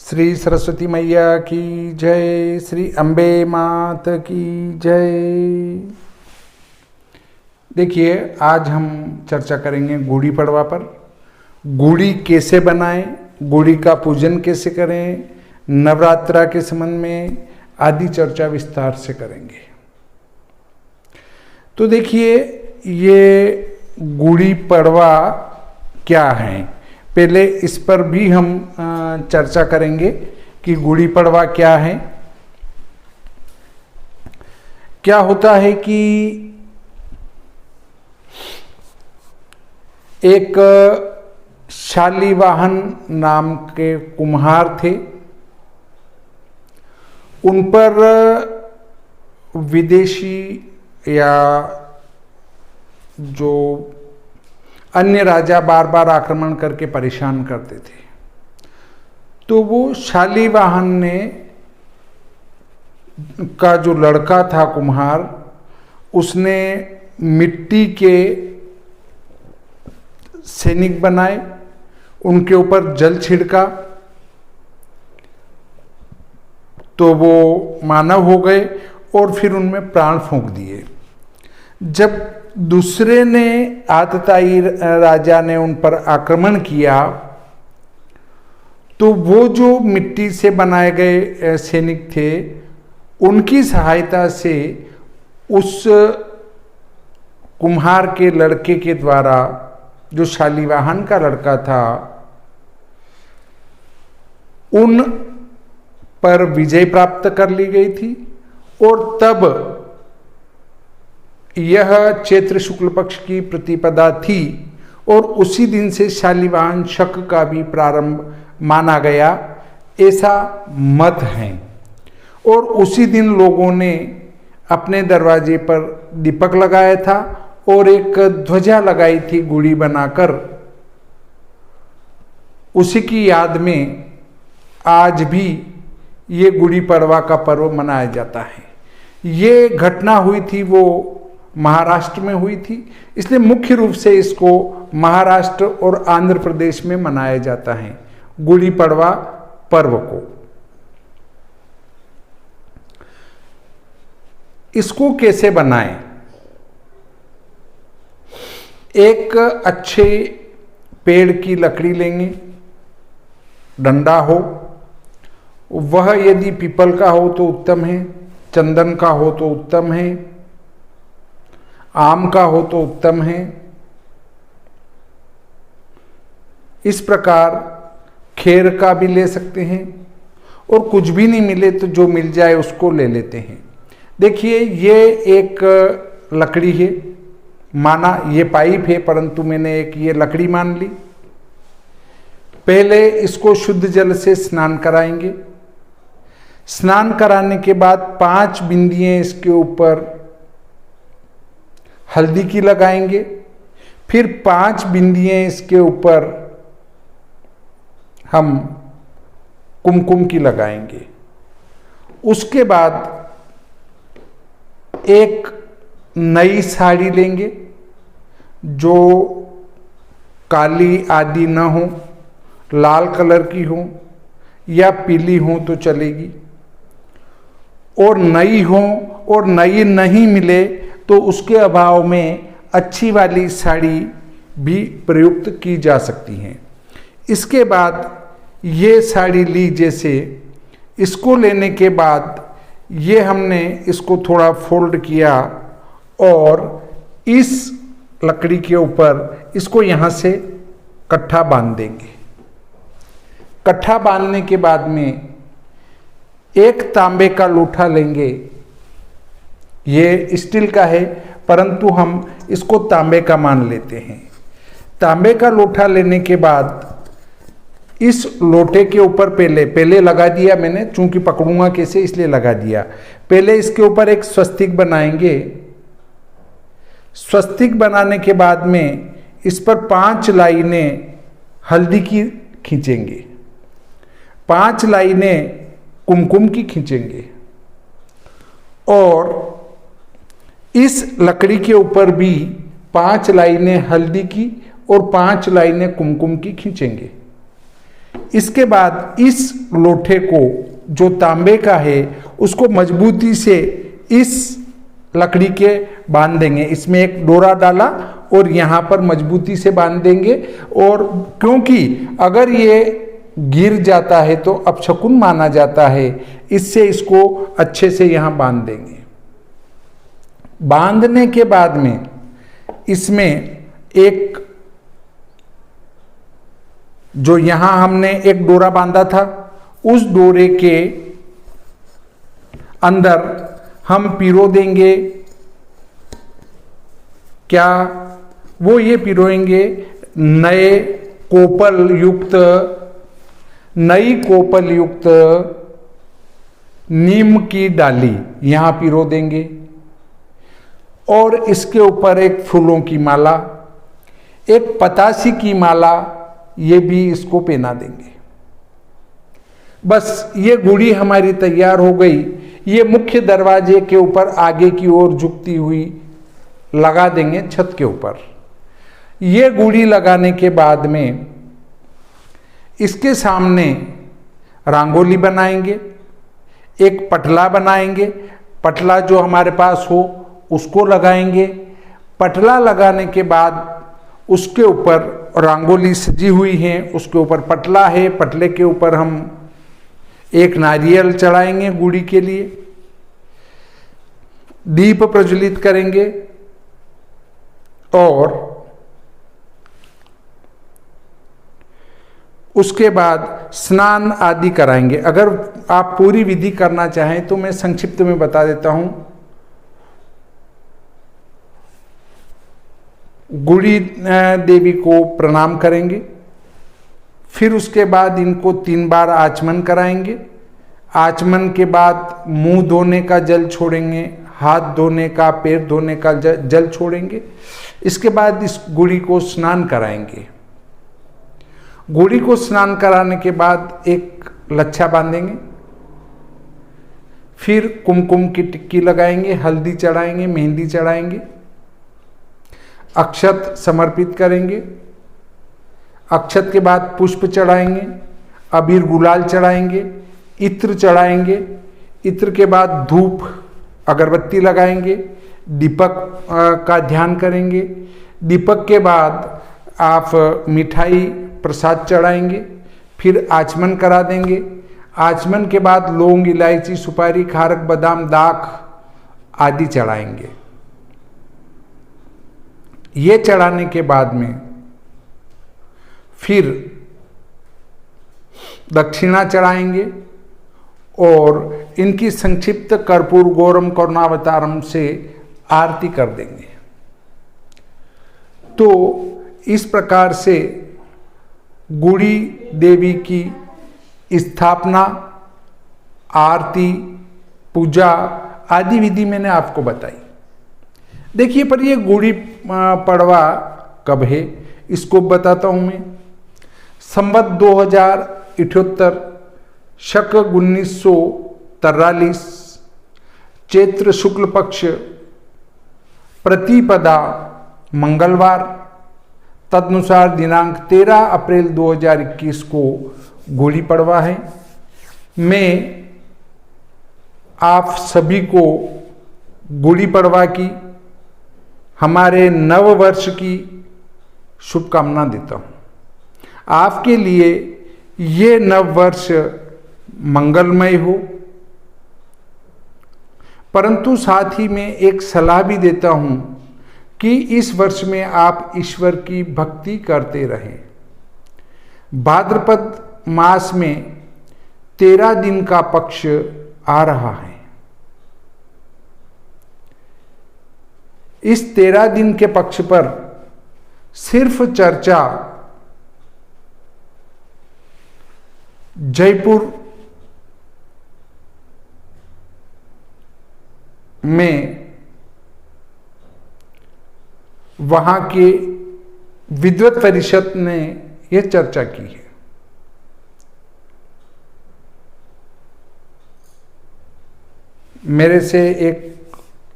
श्री सरस्वती मैया की जय, श्री अम्बे मात की जय। देखिए, आज हम चर्चा करेंगे गुड़ी पड़वा पर। गुड़ी कैसे बनाएं, गुड़ी का पूजन कैसे करें, नवरात्रा के संबंध में आदि चर्चा विस्तार से करेंगे। तो देखिए, ये गुड़ी पड़वा क्या है, पहले इस पर भी हम चर्चा करेंगे कि गुड़ी पड़वा क्या है। क्या होता है कि एक शालीवाहन नाम के कुम्हार थे, उन पर विदेशी या जो अन्य राजा बार बार आक्रमण करके परेशान करते थे। तो वो शालीवाहन ने का जो लड़का था कुम्हार, उसने मिट्टी के सैनिक बनाए, उनके ऊपर जल छिड़का तो वो मानव हो गए और फिर उनमें प्राण फूंक दिए। जब दूसरे ने, आतताई राजा ने उन पर आक्रमण किया, तो वो जो मिट्टी से बनाए गए सैनिक थे, उनकी सहायता से उस कुम्हार के लड़के के द्वारा, जो शालीवाहन का लड़का था, उन पर विजय प्राप्त कर ली गई थी। और तब यह चैत्र शुक्ल पक्ष की प्रतिपदा थी और उसी दिन से शालीवाहन शक का भी प्रारंभ माना गया, ऐसा मत है। और उसी दिन लोगों ने अपने दरवाजे पर दीपक लगाया था और एक ध्वजा लगाई थी गुड़ी बनाकर। उसी की याद में आज भी ये गुड़ी पड़वा का पर्व मनाया जाता है। ये घटना हुई थी वो महाराष्ट्र में हुई थी, इसलिए मुख्य रूप से इसको महाराष्ट्र और आंध्र प्रदेश में मनाया जाता है, गुड़ी पड़वा पर्व को। इसको कैसे बनाएं? एक अच्छे पेड़ की लकड़ी लेंगे, डंडा हो, वह यदि पीपल का हो तो उत्तम है, चंदन का हो तो उत्तम है, आम का हो तो उत्तम है। इस प्रकार खेर का भी ले सकते हैं, और कुछ भी नहीं मिले तो जो मिल जाए उसको ले लेते हैं। देखिए, ये एक लकड़ी है, माना ये पाइप है, परंतु मैंने एक ये लकड़ी मान ली। पहले इसको शुद्ध जल से स्नान कराएंगे। स्नान कराने के बाद 5 बिंदियां इसके ऊपर हल्दी की लगाएंगे, फिर 5 बिंदियां इसके ऊपर हम कुमकुम की लगाएंगे। उसके बाद एक नई साड़ी लेंगे जो काली आदि न हो, लाल कलर की हो या पीली हो तो चलेगी। और नई हो और नई नहीं मिले तो उसके अभाव में अच्छी वाली साड़ी भी प्रयुक्त की जा सकती हैं। इसके बाद ये साड़ी ली, जैसे इसको लेने के बाद ये हमने इसको थोड़ा फोल्ड किया और इस लकड़ी के ऊपर इसको यहाँ से कट्ठा बांध देंगे। कट्ठा बांधने के बाद में एक तांबे का लोटा लेंगे। ये स्टील का है, परंतु हम इसको तांबे का मान लेते हैं। तांबे का लोटा लेने के बाद इस लोटे के ऊपर पहले लगा दिया मैंने, चूंकि पकड़ूंगा कैसे इसलिए लगा दिया। पहले इसके ऊपर एक स्वस्तिक बनाएंगे। स्वस्तिक बनाने के बाद में इस पर 5 लाइनें हल्दी की खींचेंगे, 5 लाइनें कुमकुम की खींचेंगे और इस लकड़ी के ऊपर भी 5 लाइनें हल्दी की और 5 लाइनें कुमकुम की खींचेंगे। इसके बाद इस लोटे को जो तांबे का है उसको मजबूती से इस लकड़ी के बांध देंगे। इसमें एक डोरा डाला और यहाँ पर मजबूती से बांध देंगे। और क्योंकि अगर ये गिर जाता है तो अपशकुन माना जाता है, इससे इसको अच्छे से यहाँ बांध देंगे। बांधने के बाद में इसमें एक जो यहां हमने एक डोरा बांधा था, उस डोरे के अंदर हम पिरो देंगे। क्या वो ये पिरोएंगे? नई कोपल युक्त नीम की डाली यहां पिरो देंगे और इसके ऊपर एक फूलों की माला, एक पतासी की माला, ये भी इसको पहना देंगे। बस ये गुड़ी हमारी तैयार हो गई। ये मुख्य दरवाजे के ऊपर आगे की ओर झुकती हुई लगा देंगे छत के ऊपर। ये गुड़ी लगाने के बाद में इसके सामने रंगोली बनाएंगे, एक पटला बनाएंगे। पटला जो हमारे पास हो उसको लगाएंगे। पटला लगाने के बाद उसके ऊपर रंगोली सजी हुई है, उसके ऊपर पटला है, पटले के ऊपर हम एक नारियल चढ़ाएंगे गुड़ी के लिए, दीप प्रज्वलित करेंगे और उसके बाद स्नान आदि कराएंगे। अगर आप पूरी विधि करना चाहें तो मैं संक्षिप्त में बता देता हूं। गुड़ी देवी को प्रणाम करेंगे, फिर उसके बाद इनको 3 बार आचमन कराएंगे। आचमन के बाद मुंह धोने का जल छोड़ेंगे, हाथ धोने का, पैर धोने का जल छोड़ेंगे। इसके बाद इस गुड़ी को स्नान कराएंगे। गुड़ी को स्नान कराने के बाद एक लच्छा बांधेंगे, फिर कुमकुम की टिक्की लगाएंगे, हल्दी चढ़ाएंगे, मेहंदी चढ़ाएंगे, अक्षत समर्पित करेंगे। अक्षत के बाद पुष्प चढ़ाएंगे, अबीर गुलाल चढ़ाएंगे, इत्र चढ़ाएंगे। इत्र के बाद धूप अगरबत्ती लगाएंगे, दीपक का ध्यान करेंगे। दीपक के बाद आप मिठाई प्रसाद चढ़ाएंगे, फिर आचमन करा देंगे। आचमन के बाद लौंग, इलायची, सुपारी, खारक, बादाम, दाख आदि चढ़ाएंगे। ये चढ़ाने के बाद में फिर दक्षिणा चढ़ाएंगे और इनकी संक्षिप्त कर्पूर गौरम करुणावतारम से आरती कर देंगे। तो इस प्रकार से गुड़ी देवी की स्थापना, आरती, पूजा आदि विधि मैंने आपको बताई। देखिए, पर ये गुड़ी पड़वा कब है इसको बताता हूं मैं। संवत 2078 शक 1943 चैत्र शुक्ल पक्ष प्रतिपदा मंगलवार, तदनुसार दिनांक 13 अप्रैल 2021 को गुड़ी पड़वा है। मैं आप सभी को गुड़ी पड़वा की, हमारे नव वर्ष की शुभकामना देता हूं। आपके लिए ये नव वर्ष मंगलमय हो, परंतु साथ ही में एक सलाह भी देता हूं कि इस वर्ष में आप ईश्वर की भक्ति करते रहें। भाद्रपद मास में 13 दिन का पक्ष आ रहा है। इस 13 दिन के पक्ष पर सिर्फ चर्चा जयपुर में वहां के विद्वत परिषद ने यह चर्चा की है। मेरे से एक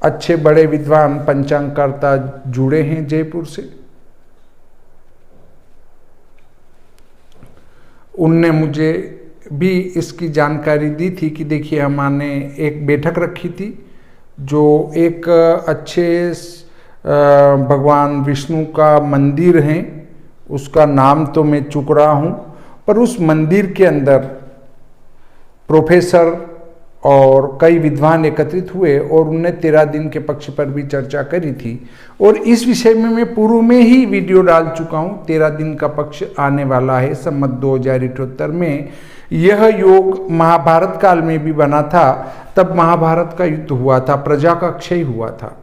अच्छे बड़े विद्वान पंचांगकर्ता जुड़े हैं जयपुर से। उनने मुझे भी इसकी जानकारी दी थी कि देखिए हमने एक बैठक रखी थी जो एक अच्छे भगवान विष्णु का मंदिर है, उसका नाम तो मैं चूक रहा हूँ, पर उस मंदिर के अंदर प्रोफेसर और कई विद्वान एकत्रित हुए और उनने 13 दिन के पक्ष पर भी चर्चा करी थी। और इस विषय में मैं पूर्व में ही वीडियो डाल चुका हूँ। 13 दिन का पक्ष आने वाला है संवत 2078 में। यह योग महाभारत काल में भी बना था, तब महाभारत का युद्ध हुआ था, प्रजा का क्षय हुआ था।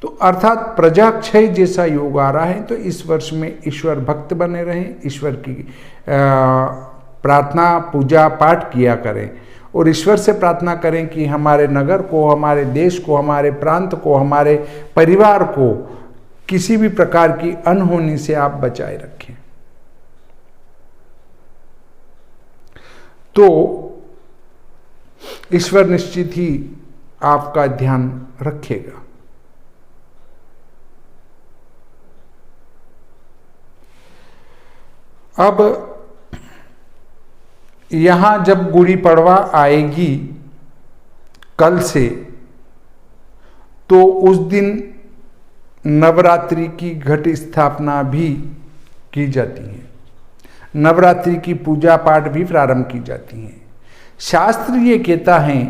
तो अर्थात प्रजा क्षय जैसा योग आ रहा है। तो इस वर्ष में ईश्वर भक्त बने रहें, ईश्वर की प्रार्थना पूजा पाठ किया करें और ईश्वर से प्रार्थना करें कि हमारे नगर को, हमारे देश को, हमारे प्रांत को, हमारे परिवार को किसी भी प्रकार की अनहोनी से आप बचाए रखें। तो ईश्वर निश्चित ही आपका ध्यान रखेगा। अब यहां जब गुड़ी पड़वा आएगी कल से, तो उस दिन नवरात्रि की घट स्थापना भी की जाती है, नवरात्रि की पूजा पाठ भी प्रारंभ की जाती है। शास्त्र ये कहता है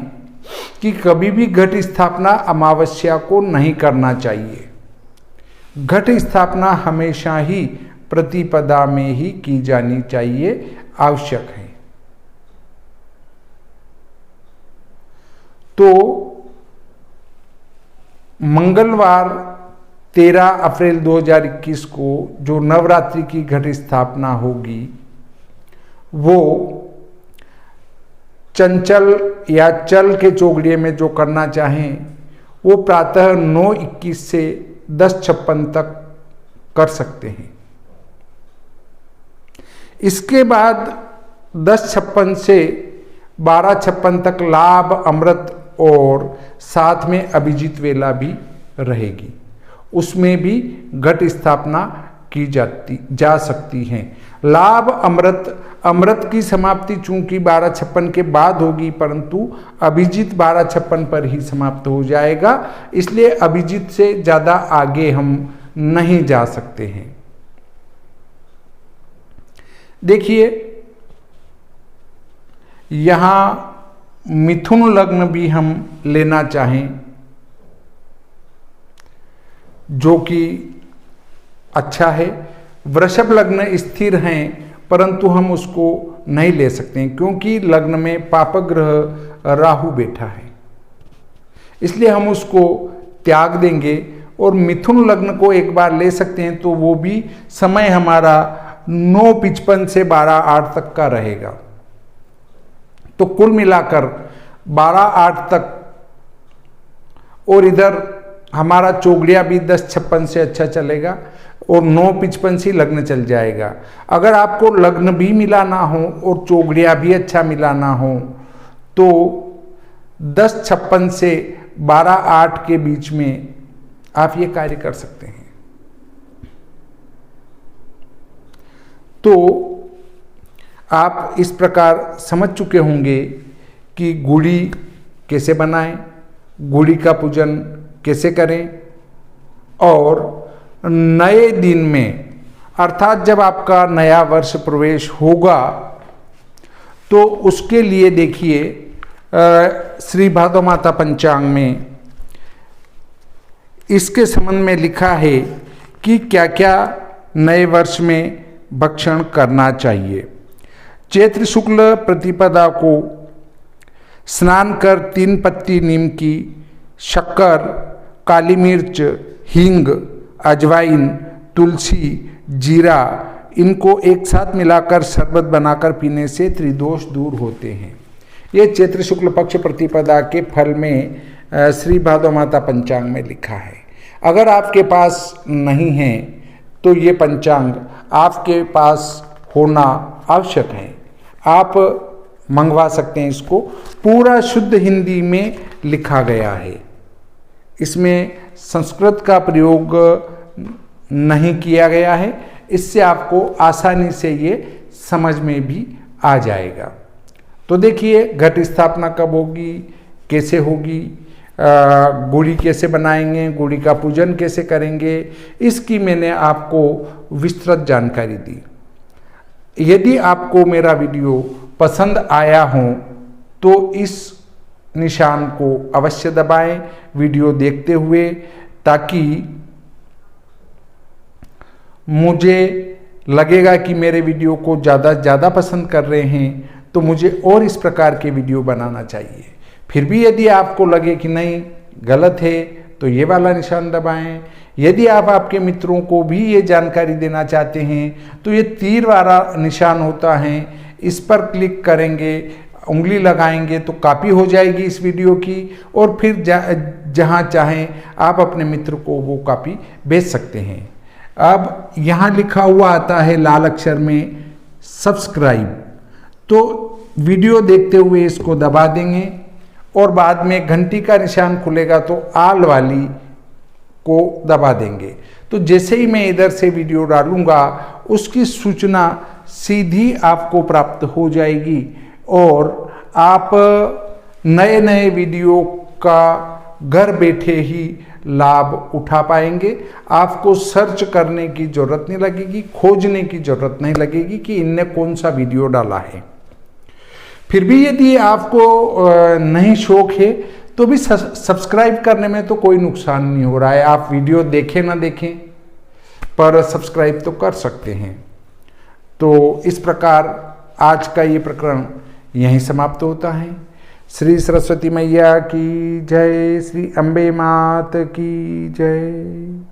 कि कभी भी घट स्थापना अमावस्या को नहीं करना चाहिए। घट स्थापना हमेशा ही प्रतिपदा में ही की जानी चाहिए, आवश्यक है। तो मंगलवार 13 अप्रैल 2021 को जो नवरात्रि की घट स्थापना होगी, वो चंचल या चल के चौगड़िए में जो करना चाहें वो प्रातः 9:21 से 10:56 तक कर सकते हैं। इसके बाद 10:56 से 12:56 तक लाभ, अमृत और साथ में अभिजीत वेला भी रहेगी, उसमें भी घट स्थापना की जा सकती है। लाभ, अमृत की समाप्ति चूंकि 12:56 के बाद होगी, परंतु अभिजीत 12:56 पर ही समाप्त हो जाएगा, इसलिए अभिजीत से ज़्यादा आगे हम नहीं जा सकते हैं। देखिए यहाँ मिथुन लग्न भी हम लेना चाहें जो कि अच्छा है। वृषभ लग्न स्थिर हैं परंतु हम उसको नहीं ले सकते हैं क्योंकि लग्न में पापग्रह राहु बैठा है, इसलिए हम उसको त्याग देंगे और मिथुन लग्न को एक बार ले सकते हैं। तो वो भी समय हमारा 9:55 से 12:08 तक का रहेगा। तो कुल मिलाकर 12:08 तक, और इधर हमारा चौगड़िया भी 10:56 से अच्छा चलेगा और 9:55 से लग्न चल जाएगा। अगर आपको लग्न भी मिलाना हो और चौगड़िया भी अच्छा मिलाना हो तो 10:56 से 12:08 के बीच में आप ये कार्य कर सकते हैं। तो आप इस प्रकार समझ चुके होंगे कि गुड़ी कैसे बनाएं, गुड़ी का पूजन कैसे करें, और नए दिन में अर्थात जब आपका नया वर्ष प्रवेश होगा तो उसके लिए देखिए श्री भादो माता पंचांग में इसके संबंध में लिखा है कि क्या क्या नए वर्ष में भक्षण करना चाहिए। चैत्र शुक्ल प्रतिपदा को स्नान कर 3 पत्ती नीम की, शक्कर, काली मिर्च, हींग, अजवाइन, तुलसी, जीरा, इनको एक साथ मिलाकर शरबत बनाकर पीने से त्रिदोष दूर होते हैं। ये चैत्र शुक्ल पक्ष प्रतिपदा के फल में श्री भादो माता पंचांग में लिखा है। अगर आपके पास नहीं है तो ये पंचांग आपके पास होना आवश्यक है। आप मंगवा सकते हैं। इसको पूरा शुद्ध हिंदी में लिखा गया है, इसमें संस्कृत का प्रयोग नहीं किया गया है। इससे आपको आसानी से ये समझ में भी आ जाएगा। तो देखिए घट स्थापना कब होगी, कैसे होगी, गुड़ी कैसे बनाएंगे, गुड़ी का पूजन कैसे करेंगे, इसकी मैंने आपको विस्तृत जानकारी दी। यदि आपको मेरा वीडियो पसंद आया हो तो इस निशान को अवश्य दबाएं वीडियो देखते हुए, ताकि मुझे लगेगा कि मेरे वीडियो को ज़्यादा पसंद कर रहे हैं, तो मुझे और इस प्रकार के वीडियो बनाना चाहिए। फिर भी यदि आपको लगे कि नहीं गलत है तो ये वाला निशान दबाएं। यदि आप आपके मित्रों को भी ये जानकारी देना चाहते हैं तो ये तीर वाला निशान होता है, इस पर क्लिक करेंगे, उंगली लगाएंगे तो कॉपी हो जाएगी इस वीडियो की, और फिर जहाँ चाहें आप अपने मित्र को वो कॉपी भेज सकते हैं। अब यहाँ लिखा हुआ आता है लाल अक्षर में सब्सक्राइब, तो वीडियो देखते हुए इसको दबा देंगे और बाद में घंटी का निशान खुलेगा तो आल वाली को दबा देंगे। तो जैसे ही मैं इधर से वीडियो डालूंगा उसकी सूचना सीधी आपको प्राप्त हो जाएगी और आप नए नए वीडियो का घर बैठे ही लाभ उठा पाएंगे। आपको सर्च करने की जरूरत नहीं लगेगी, खोजने की जरूरत नहीं लगेगी कि इनने कौन सा वीडियो डाला है। फिर भी यदि आपको नहीं शौक है तो भी सब्सक्राइब करने में तो कोई नुकसान नहीं हो रहा है। आप वीडियो देखें ना देखें पर सब्सक्राइब तो कर सकते हैं। तो इस प्रकार आज का ये प्रकरण यहीं समाप्त होता है। श्री सरस्वती मैया की जय, श्री अम्बे मात की जय।